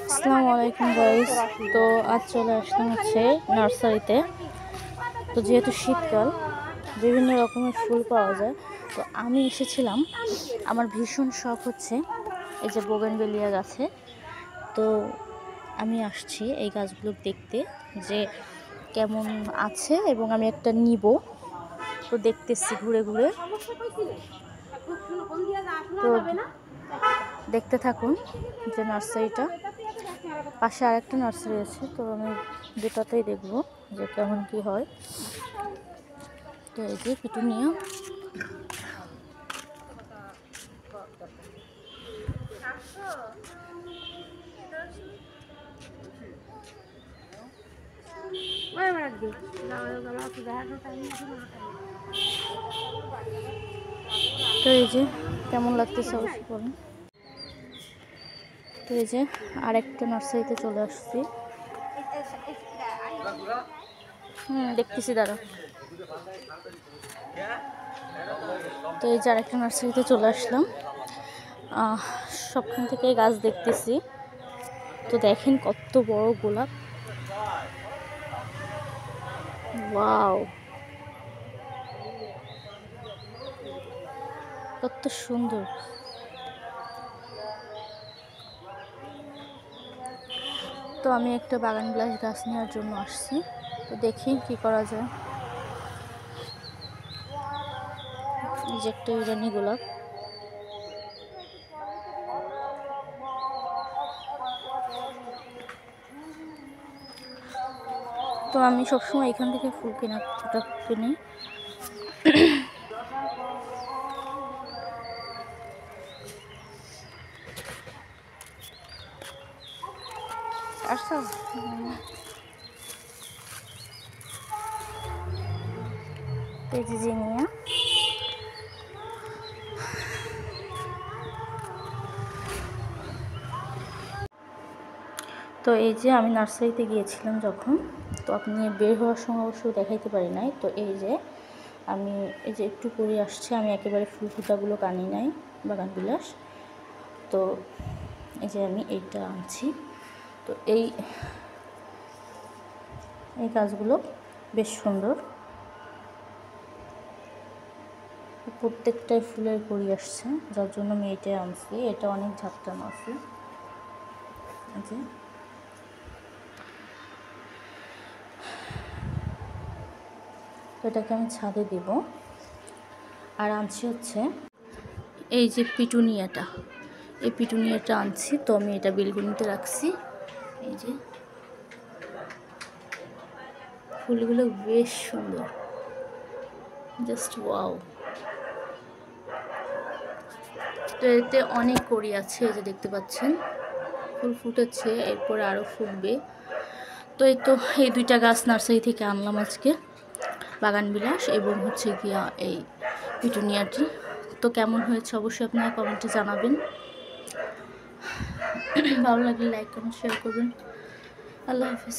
আসসালামু আলাইকুম গাইস। তো আজ চলে আসলাম হচ্ছে নার্সারিতে। তো যেহেতু শীতকাল, বিভিন্ন রকমের ফুল পাওয়া যায়, তো আমি এসেছিলাম। আমার ভীষণ শখ হচ্ছে এই যে বোগেনভেলিয়া গাছে। তো আমি আসছি এই গাছগুলো দেখতে যে কেমন আছে, এবং আমি একটা নিব। তো দেখতেছি ঘুরে ঘুরে, তো দেখতে থাকুন যে নার্সারিটা। পাশে আরেকটা নার্সারি আছে, তো আমি দুটাতেই দেখব যে কেমন কি হয়। তো এই যে পিটুনিয়া, তো এই যে কেমন লাগতেছে অবশ্যই বলুন। তো এই যে আরেকটা নার্সারিতে চলে আসছি। দেখতেছি দাঁড়া। তো এই যে আরেকটা নার্সারিতে চলে আসলাম। সবখান থেকে গাছ দেখতেছি। তো দেখেন কত বড় গোলাপ, ওয়াও, কত সুন্দর। তো আমি একটা বাগান বিলাস গাছ নেওয়ার জন্য আসছি। তো দেখি কি করা যায়। এই যে একটা ইরানি গোলাপ, তো আমি সবসময় এখান থেকে ফুল কেনাকাটা কিনি। আচ্ছা, তেজিনিয়া, তো এই যে আমি নার্সারিতে গিয়েছিলাম যখন, তো আপনি বের হওয়ার সময় অবশ্যই দেখাইতে পারি নাই। তো এই যে আমি এই যে একটু করে আসছি, আমি একেবারে ফুল ফুটাগুলো কানি নাই, বাগান বিলাস। তো এই যে আমি এইটা আনছি। তো এই গাছগুলো বেশ সুন্দর, প্রত্যেকটাই ফুলের কড়ি আসছে, যার জন্য আমি এইটাই আনছি। এটা অনেক ঝাপটানো আছে। যে এটাকে আমি ছাদে দিব। আর আনছি হচ্ছে এই যে পিটুনিয়াটা, এই পিটুনিয়াটা আনছি। তো আমি এটা বেলকনিতে রাখছি। এই যে ফুলগুলো বেশ সুন্দর, জাস্ট ওয়াও। তো এতে অনেক কড়ি আছে, এই যে দেখতে পাচ্ছেন ফুল ফুটেছে, এরপরে আরও ফুটবে। তো এই দুইটা গাছ নার্সারি থেকে আনলাম আজকে, বাগান বিলাস এবং হচ্ছে গিয়া এই পিটুনিয়াটি। তো কেমন হয়েছে অবশ্যই আপনারা কমেন্টে জানাবেন। ভালো লাগলে লাইক করুন, শেয়ার করবেন। আল্লাহ হাফিজ।